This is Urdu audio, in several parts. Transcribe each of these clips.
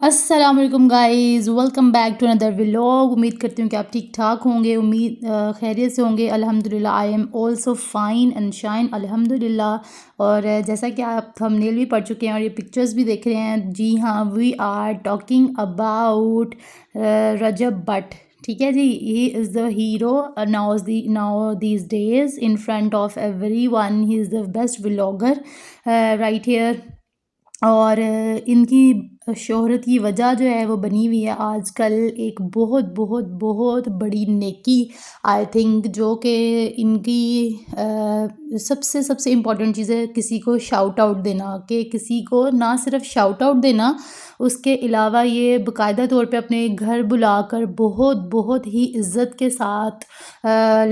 السلام علیکم guys, welcome back to another vlog. امید کرتی ہوں کہ آپ ٹھیک ٹھاک ہوں گے، خیریت سے ہوں گے۔ الحمدللہ I am also fine and shine الحمدللہ۔ اور جیسا کہ آپ تھمبنیل بھی پڑھ چکے ہیں اور یہ پکچرز بھی دیکھ رہے ہیں، جی ہاں، we are talking about Rajab Butt. ٹھیک ہے جی، he is the hero now these days in front of everyone, he is the best vlogger right here. اور ان کی شہرت کی وجہ جو ہے وہ بنی ہوئی ہے آج کل ایک بہت بہت بہت بڑی نیکی، آئی تھنک، جو کہ ان کی سب سے امپورٹنٹ چیز ہے کسی کو شاؤٹ آؤٹ دینا، کہ کسی کو نہ صرف شاؤٹ آؤٹ دینا، اس کے علاوہ یہ باقاعدہ طور پہ اپنے گھر بلا کر بہت بہت ہی عزت کے ساتھ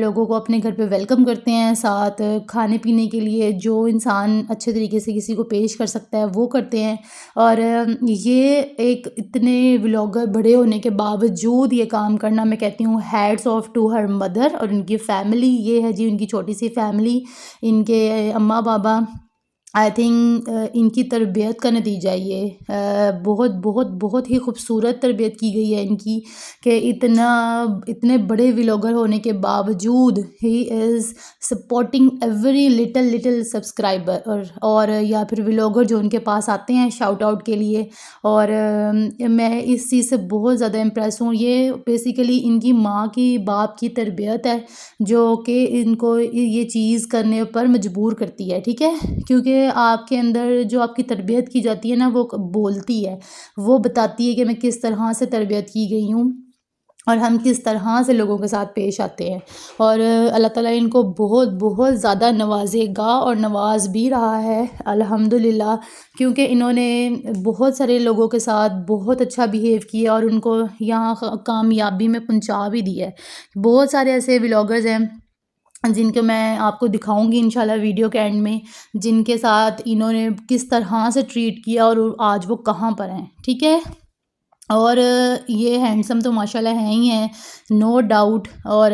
لوگوں کو اپنے گھر پہ ویلکم کرتے ہیں، ساتھ کھانے پینے کے لیے جو انسان اچھے طریقے سے کسی کو پیش کر سکتا ہے وہ کرتے ہیں۔ اور یہ ایک اتنے ولاگر بڑے ہونے کے باوجود یہ کام کرنا، میں کہتی ہوں hats off to her mother اور ان کی فیملی۔ یہ ہے جی ان کی چھوٹی سی فیملی، ان کے اماں بابا، آئی تھنک ان کی تربیت کا نتیجہ یہ بہت بہت بہت ہی خوبصورت تربیت کی گئی ہے ان کی، کہ اتنے بڑے ولاگر ہونے کے باوجود he is supporting every little subscriber اور یا پھر ولاگر جو ان کے پاس آتے ہیں شاؤٹ آؤٹ کے لیے۔ اور میں اس چیز سے بہت زیادہ امپریس ہوں۔ یہ بیسیکلی ان کی ماں کی باپ کی تربیت ہے جو کہ ان کو یہ چیز کرنے پر مجبور کرتی ہے، ٹھیک ہے، کیونکہ آپ کے اندر جو آپ کی تربیت کی جاتی ہے نا، وہ بولتی ہے، وہ بتاتی ہے کہ میں کس طرح سے تربیت کی گئی ہوں اور ہم کس طرح سے لوگوں کے ساتھ پیش آتے ہیں۔ اور اللہ تعالیٰ ان کو بہت بہت زیادہ نوازے گا اور نواز بھی رہا ہے الحمدللہ، کیونکہ انہوں نے بہت سارے لوگوں کے ساتھ بہت اچھا بیہیو کیا اور ان کو یہاں کامیابی میں پہنچا بھی دیا ہے۔ بہت سارے ایسے ولاگرز ہیں جن کے میں آپ کو دکھاؤں گی انشاءاللہ ویڈیو کے اینڈ میں، جن کے ساتھ انہوں نے کس طرح سے ٹریٹ کیا اور آج وہ کہاں پر ہیں، ٹھیک ہے۔ اور یہ ہینڈسم تو ماشاءاللہ ہیں ہی ہیں، نو ڈاؤٹ، اور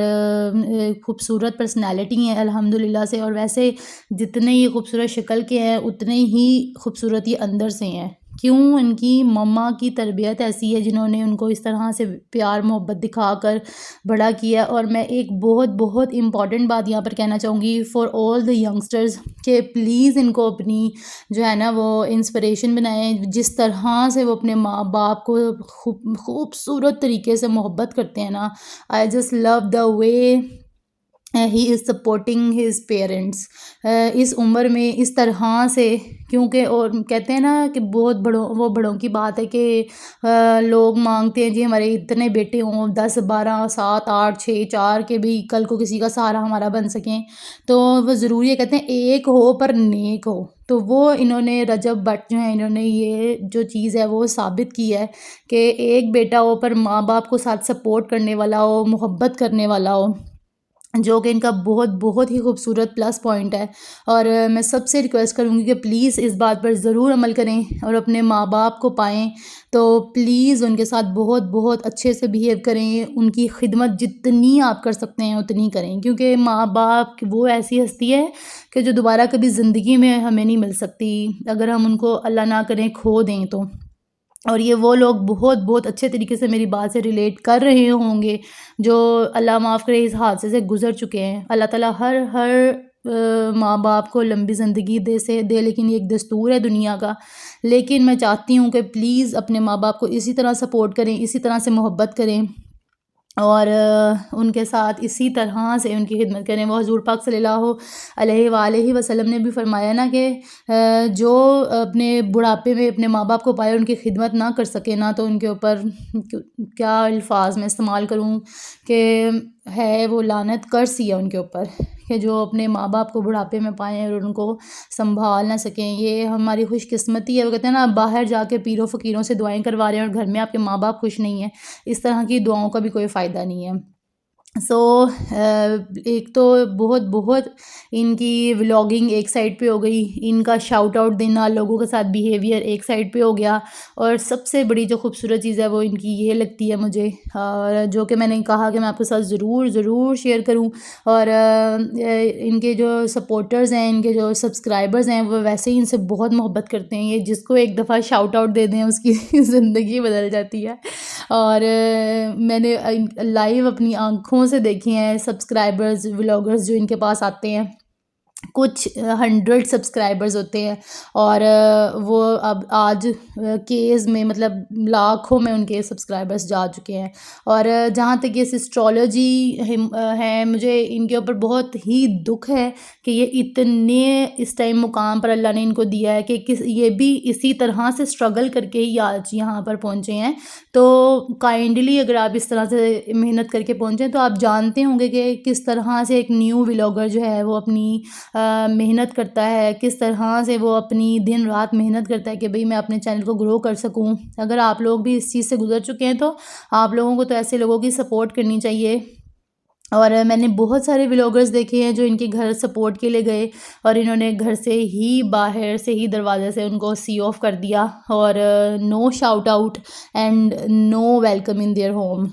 خوبصورت پرسنالٹی ہیں الحمدللہ سے، اور ویسے جتنے یہ خوبصورت شکل کے ہیں اتنے ہی خوبصورت یہ اندر سے ہیں۔ کیوں؟ ان کی مما کی تربیت ایسی ہے جنہوں نے ان کو اس طرح سے پیار محبت دکھا کر بڑا کیا۔ اور میں ایک بہت بہت امپورٹنٹ بات یہاں پر کہنا چاہوں گی فار آل دا ینگسٹرز، کہ پلیز ان کو اپنی جو ہے نا وہ انسپریشن بنائیں، جس طرح سے وہ اپنے ماں باپ کو خوبصورت طریقے سے محبت کرتے ہیں نا، I just love the way he is supporting his parents اس عمر میں اس طرح سے، کیونکہ اور کہتے ہیں نا کہ بہت بڑوں کی بات ہے کہ لوگ مانگتے ہیں جی ہمارے اتنے بیٹے ہوں، 10 12 7 8 6 4، کہ بھی کل کو کسی کا سہارا ہمارا بن سکیں، تو وہ ضروری ہے، کہتے ہیں ایک ہو پر نیک ہو۔ تو وہ انہوں نے رجب بٹ جو ہیں، انہوں نے یہ جو چیز ہے وہ ثابت کی ہے کہ ایک بیٹا ہو پر ماں باپ کو ساتھ سپورٹ کرنے والا ہو، محبت کرنے والا ہو، جو کہ ان کا بہت بہت ہی خوبصورت پلس پوائنٹ ہے۔ اور میں سب سے ریکویسٹ کروں گی کہ پلیز اس بات پر ضرور عمل کریں، اور اپنے ماں باپ کو پائیں تو پلیز ان کے ساتھ بہت بہت اچھے سے بیہیو کریں، ان کی خدمت جتنی آپ کر سکتے ہیں اتنی کریں، کیونکہ ماں باپ وہ ایسی ہستی ہے کہ جو دوبارہ کبھی زندگی میں ہمیں نہیں مل سکتی اگر ہم ان کو اللہ نہ کریں کھو دیں تو۔ اور یہ وہ لوگ بہت بہت اچھے طریقے سے میری بات سے ریلیٹ کر رہے ہوں گے جو اللہ معاف کرے اس حادثے سے گزر چکے ہیں۔ اللہ تعالیٰ ہر ماں باپ کو لمبی زندگی دے، لیکن یہ ایک دستور ہے دنیا کا۔ لیکن میں چاہتی ہوں کہ پلیز اپنے ماں باپ کو اسی طرح سپورٹ کریں، اسی طرح سے محبت کریں، اور ان کے ساتھ اسی طرح سے ان کی خدمت کریں۔ وہ حضور پاک صلی اللہ علیہ وآلہ وسلم نے بھی فرمایا نا کہ جو اپنے بڑھاپے میں اپنے ماں باپ کو پائے ان کی خدمت نہ کر سکے نا، تو ان کے اوپر کیا الفاظ میں استعمال کروں کہ ہے وہ لعنت کرسی ہے ان کے اوپر، کہ جو اپنے ماں باپ کو بڑھاپے میں پائیں اور ان کو سنبھال نہ سکیں۔ یہ ہماری خوش قسمتی ہے۔ وہ کہتے ہیں نا باہر جا کے پیروں فقیروں سے دعائیں کروا رہے ہیں اور گھر میں آپ کے ماں باپ خوش نہیں ہیں، اس طرح کی دعاؤں کا بھی کوئی فائدہ نہیں ہے۔ سو ایک تو بہت بہت ان کی ولاگنگ ایک سائڈ پہ ہو گئی، ان کا شاؤٹ آؤٹ دینا، لوگوں کے ساتھ بیہیویئر ایک سائڈ پہ ہو گیا، اور سب سے بڑی جو خوبصورت چیز ہے وہ ان کی یہ لگتی ہے مجھے، اور جو کہ میں نے کہا کہ میں آپ کے ساتھ ضرور ضرور شیئر کروں، اور ان کے جو سپورٹرز ہیں، ان کے جو سبسکرائبرز ہیں، وہ ویسے ہی ان سے بہت محبت کرتے ہیں، یہ جس کو ایک دفعہ شاؤٹ آؤٹ دے دیں اس کی زندگی بدل جاتی ہے، اور میں نے لائیو اپنی آنکھوں سے دیکھے ہیں سبسکرائبرز ولاگرز جو ان کے پاس آتے ہیں، کچھ 100 سبسکرائبرز ہوتے ہیں، اور وہ اب آج کیز میں مطلب لاکھوں میں ان کے سبسکرائبرز جا چکے ہیں، اور جہاں تک یہ اسٹرالوجی ہے، مجھے ان کے اوپر بہت ہی دکھ ہے کہ یہ اتنے اس ٹائم مقام پر اللہ نے ان کو دیا ہے کہ یہ بھی اسی طرح سے اسٹرگل کر کے ہی آج یہاں پر پہنچے ہیں، تو کائنڈلی اگر آپ اس طرح سے محنت کر کے پہنچیں تو آپ جانتے ہوں گے کہ کس طرح سے ایک نیو ولاگر جو ہے وہ اپنی محنت کرتا ہے، کس طرح سے وہ اپنی دن رات محنت کرتا ہے کہ بھئی میں اپنے چینل کو گرو کر سکوں۔ اگر آپ لوگ بھی اس چیز سے گزر چکے ہیں تو آپ لوگوں کو تو ایسے لوگوں کی سپورٹ کرنی چاہیے، اور میں نے بہت سارے ولاگرز دیکھے ہیں جو ان کے گھر سپورٹ کے لیے گئے، اور انہوں نے گھر سے ہی باہر سے ہی دروازے سے ان کو سی آف کر دیا، اور no shout out and no welcome in their home.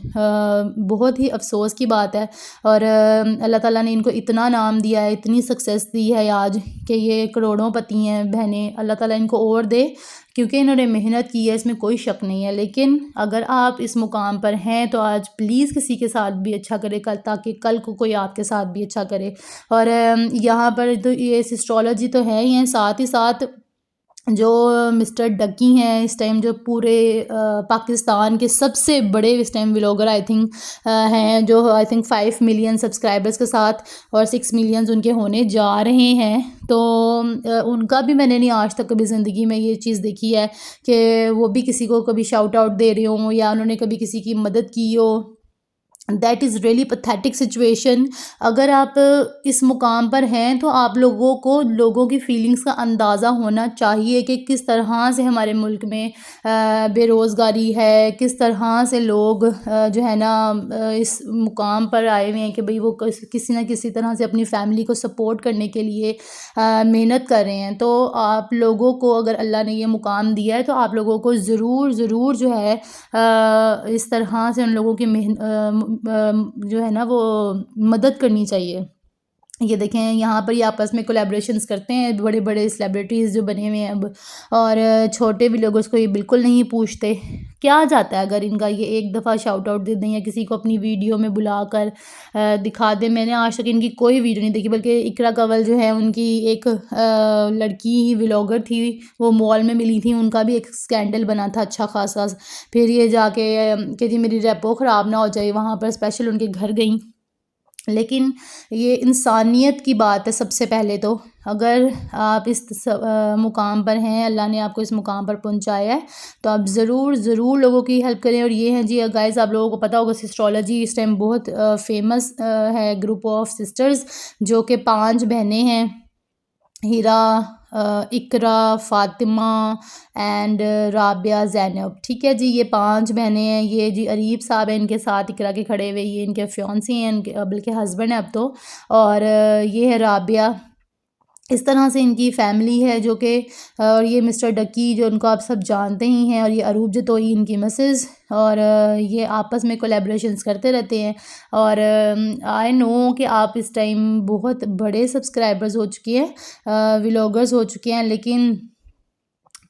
بہت ہی افسوس کی بات ہے، اور اللہ تعالیٰ نے ان کو اتنا نام دیا ہے، اتنی سکسیس دی ہے آج کہ یہ کروڑوں پتی ہیں بہنیں، اللہ تعالیٰ ان کو اور دے، کیونکہ انہوں نے محنت کی ہے، اس میں کوئی شک نہیں ہے، لیکن اگر آپ اس مقام پر ہیں تو آج پلیز کسی کے ساتھ بھی اچھا کرے تاکہ کل کو کوئی آپ کے ساتھ بھی اچھا کرے، اور یہاں پر تو یہ اسٹرالوجی تو ہے ہی ہیں، ساتھ ہی ساتھ جو مسٹر ڈکی ہیں اس ٹائم، جو پورے پاکستان کے سب سے بڑے اس ٹائم ولاگر آئی تھنک ہیں، جو آئی تھنک 5 ملین سبسکرائبرز کے ساتھ، اور 6 ملینز ان کے ہونے جا رہے ہیں، تو ان کا بھی میں نے نہیں آج تک کبھی زندگی میں یہ چیز دیکھی ہے کہ وہ بھی کسی کو کبھی شاؤٹ آؤٹ دے رہے ہوں، یا انہوں نے کبھی کسی کی مدد کی ہو۔ That is really pathetic situation. اگر آپ اس مقام پر ہیں تو آپ لوگوں کو لوگوں کی فیلنگز کا اندازہ ہونا چاہیے کہ کس طرح سے ہمارے ملک میں بے روزگاری ہے، کس طرح سے لوگ جو ہے نا اس مقام پر آئے ہوئے ہیں کہ بھئی وہ کسی نہ کسی طرح سے اپنی فیملی کو سپورٹ کرنے کے لیے محنت کر رہے ہیں، تو آپ لوگوں کو اگر اللہ نے یہ مقام دیا ہے تو آپ لوگوں کو ضرور ضرور جو ہے اس طرح سے ان لوگوں کی جو ہے نا وہ مدد کرنی چاہیے۔ یہ دیکھیں یہاں پر یہ آپس میں کولیبریشنز کرتے ہیں، بڑے بڑے سیلیبریٹیز جو بنے ہوئے ہیں اب، اور چھوٹے بھی لوگ اس کو یہ بالکل نہیں پوچھتے۔ کیا جاتا ہے اگر ان کا یہ ایک دفعہ شاؤٹ آؤٹ دے دیں یا کسی کو اپنی ویڈیو میں بلا کر دکھا دیں۔ میں نے آج تک ان کی کوئی ویڈیو نہیں دیکھی، بلکہ اقرا کنول جو ہے ان کی ایک لڑکی ہی ولاگر تھی، وہ مال میں ملی تھی، ان کا بھی ایک اسکینڈل بنا تھا اچھا خاصا، پھر یہ جا کے کہ جی میری ریپو خراب نہ ہو جائے، وہاں پر اسپیشل ان کے گھر گئیں، لیکن یہ انسانیت کی بات ہے سب سے پہلے تو۔ اگر آپ اس مقام پر ہیں، اللہ نے آپ کو اس مقام پر پہنچایا ہے، تو آپ ضرور ضرور لوگوں کی ہیلپ کریں، اور یہ ہیں جی گائز، آپ لوگوں کو پتہ ہوگا سسٹرالوجی اس ٹائم بہت فیمس ہے، گروپ آف سسٹرز جو کہ 5 بہنیں ہیں، ہیرا، اقرا، فاطمہ اینڈ رابعہ، زینب، ٹھیک ہے جی، یہ 5 بہنیں ہیں، یہ جی اریب صاحب ہیں ان کے ساتھ اقرا کے کھڑے ہوئے، یہ ان کے فیونسی ہیں، ان کے بلکہ ہسبینڈ ہے اب تو، اور یہ ہے رابعہ، اس طرح سے ان کی فیملی ہے جو کہ، اور یہ مسٹر ڈکی جو ان کو آپ سب جانتے ہی ہیں، اور یہ عروب جتوئی ان کی مسز، اور یہ آپس میں کولیبریشنز کرتے رہتے ہیں، اور آئی نو کہ آپ اس ٹائم بہت بڑے سبسکرائبرز ہو چکے ہیں، ولاگرز ہو چکے ہیں، لیکن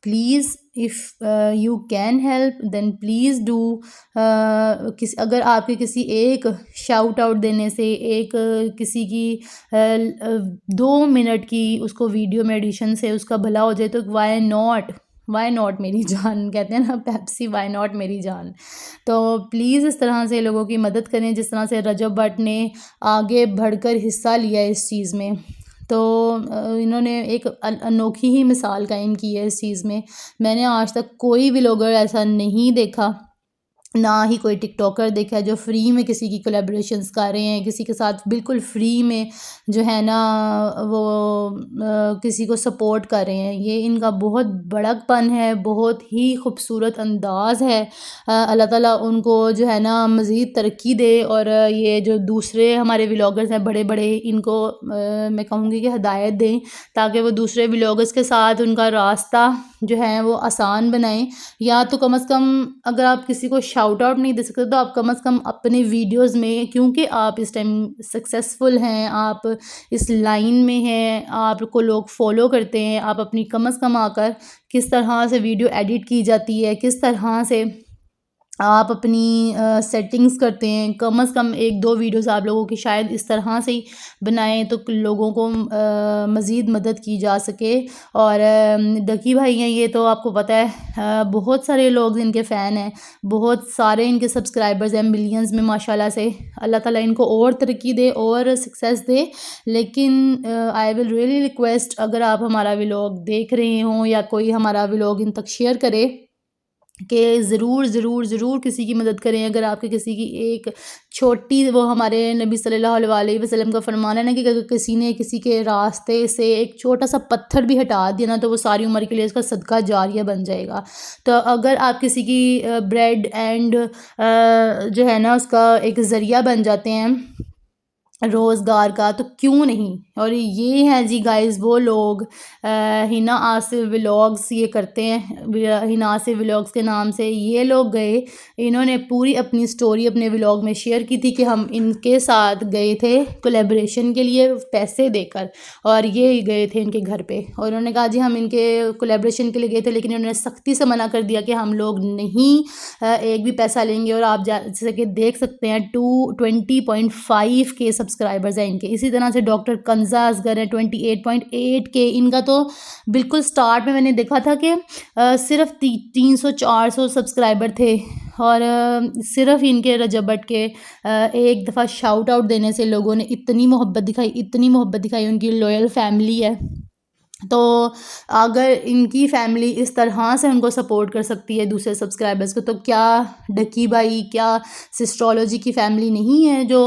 please if you can help then please do, اگر آپ کے کسی ایک شاؤٹ آؤٹ دینے سے، ایک کسی کی 2 منٹ کی اس کو ویڈیو میں ایڈیشن سے اس کا بھلا ہو جائے تو وائی ناٹ میری جان، کہتے ہیں نا پیپسی، وائی ناٹ میری جان۔ تو پلیز اس طرح سے لوگوں کی مدد کریں، جس طرح سے رجب بٹ نے آگے بڑھ کر حصہ لیا اس چیز میں، تو انہوں نے ایک انوکھی ہی مثال قائم کی ہے اس چیز میں۔ میں نے آج تک کوئی ولاگر ایسا نہیں دیکھا نہ ہی کوئی ٹک ٹاکر دیکھا ہے جو فری میں کسی کی کولیبریشنز کر رہے ہیں، کسی کے ساتھ بالکل فری میں جو ہے نا وہ کسی کو سپورٹ کر رہے ہیں۔ یہ ان کا بہت بڑک پن ہے، بہت ہی خوبصورت انداز ہے۔ اللہ تعالیٰ ان کو جو ہے نا مزید ترقی دے، اور یہ جو دوسرے ہمارے ولاگرز ہیں بڑے بڑے، ان کو میں کہوں گی کہ ہدایت دیں تاکہ وہ دوسرے ولاگرز کے ساتھ ان کا راستہ جو ہے وہ آسان بنائیں، یا تو کم از کم اگر آپ کسی کو شاؤٹ آؤٹ نہیں دے سکتے تو آپ کم از کم اپنے ویڈیوز میں، کیونکہ آپ اس ٹائم سکسیسفل ہیں، آپ اس لائن میں ہیں، آپ کو لوگ فالو کرتے ہیں، آپ اپنی کم از کم آ کر کس طرح سے ویڈیو ایڈٹ کی جاتی ہے، کس طرح سے آپ اپنی سیٹنگز کرتے ہیں، کم از کم ایک دو ویڈیوز آپ لوگوں کی شاید اس طرح سے ہی بنائیں تو لوگوں کو مزید مدد کی جا سکے۔ اور ڈکی بھائی ہیں، یہ تو آپ کو پتہ ہے بہت سارے لوگ ان کے فین ہیں، بہت سارے ان کے سبسکرائبرز ہیں ملینز میں ماشاءاللہ سے۔ اللہ تعالیٰ ان کو اور ترقی دے اور سکسیس دے، لیکن آئی ول ریئلی ریکویسٹ، اگر آپ ہمارا ولاگ دیکھ رہے ہوں یا کوئی ہمارا ولاگ ان تک شیئر کرے، کہ ضرور ضرور ضرور کسی کی مدد کریں۔ اگر آپ کے کسی کی ایک چھوٹی، وہ ہمارے نبی صلی اللہ علیہ وسلم کا فرمان ہے نا کہ اگر کسی نے کسی کے راستے سے ایک چھوٹا سا پتھر بھی ہٹا دیا نا تو وہ ساری عمر کے لیے اس کا صدقہ جاریہ بن جائے گا۔ تو اگر آپ کسی کی بریڈ اینڈ جو ہے نا اس کا ایک ذریعہ بن جاتے ہیں روزگار کا، تو کیوں نہیں۔ اور یہ ہیں جی گائز وہ لوگ، ہنا آصف ولاگز یہ کرتے ہیں، ہنا آصف ولاگز کے نام سے یہ لوگ گئے، انہوں نے پوری اپنی سٹوری اپنے ولاگ میں شیئر کی تھی کہ ہم ان کے ساتھ گئے تھے کولیبریشن کے لیے پیسے دے کر، اور یہ گئے تھے ان کے گھر پہ، اور انہوں نے کہا جی ہم ان کے کولیبریشن کے لیے گئے تھے، لیکن انہوں نے سختی سے منع کر دیا کہ ہم لوگ نہیں ایک بھی پیسہ لیں گے۔ اور آپ جیسے کہ دیکھ سکتے ہیں 20.5 کے سبسکرائبرز ہیں ان کے۔ اسی طرح سے ڈاکٹر کنزہ اصغر ہیں 28.8 کے، ان کا تو بالکل سٹارٹ میں نے دیکھا تھا کہ صرف 300-400 سبسکرائبر تھے، اور صرف ان کے رجب بٹ کے ایک دفعہ شاؤٹ آؤٹ دینے سے لوگوں نے اتنی محبت دکھائی، اتنی محبت دکھائی، ان کی لوئل فیملی ہے۔ تو اگر ان کی فیملی اس طرح سے ان کو سپورٹ کر سکتی ہے دوسرے سبسکرائبرز کو، تو کیا ڈکی بھائی، کیا سسٹرولوجی کی فیملی نہیں ہے جو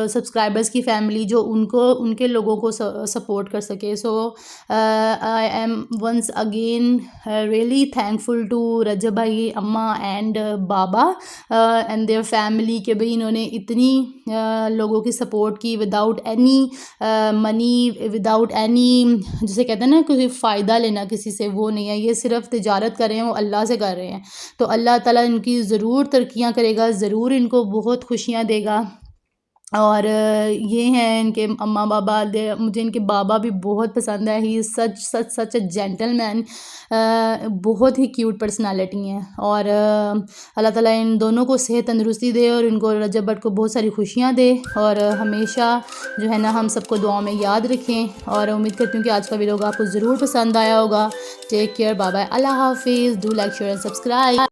سبسکرائبرز کی فیملی جو ان کے لوگوں کو سپورٹ کر سکے۔ So I am once again really thankful to Rajab بھائی، اماں اینڈ بابا اینڈ دیئر فیملی، کہ بھئی انہوں نے اتنی لوگوں کی سپورٹ کی without any money, without any جسے کہتے ہیں نا کوئی فائدہ لینا کسی سے، وہ نہیں ہے، یہ صرف تجارت کر رہے ہیں، وہ اللہ سے کر رہے ہیں۔ تو اللہ تعالیٰ ان کی ضرور ترقیاں کرے گا، ضرور ان کو بہت خوشیاں دے گا۔ اور یہ ہیں ان کے اماں بابا، مجھے ان کے بابا بھی بہت پسند ہے، ہی سچ اے جینٹل مین، بہت ہی کیوٹ پرسنالٹی ہیں۔ اور اللہ تعالیٰ ان دونوں کو صحت تندرستی دے، اور ان کو رجب بٹ کو بہت ساری خوشیاں دے، اور ہمیشہ جو ہے نا ہم سب کو دعاؤں میں یاد رکھیں۔ اور امید کرتی ہوں کہ آج کا ویڈیو آپ کو ضرور پسند آیا ہوگا۔ ٹیک کیئر، بائے بائے، اللہ حافظ، do like, share and subscribe.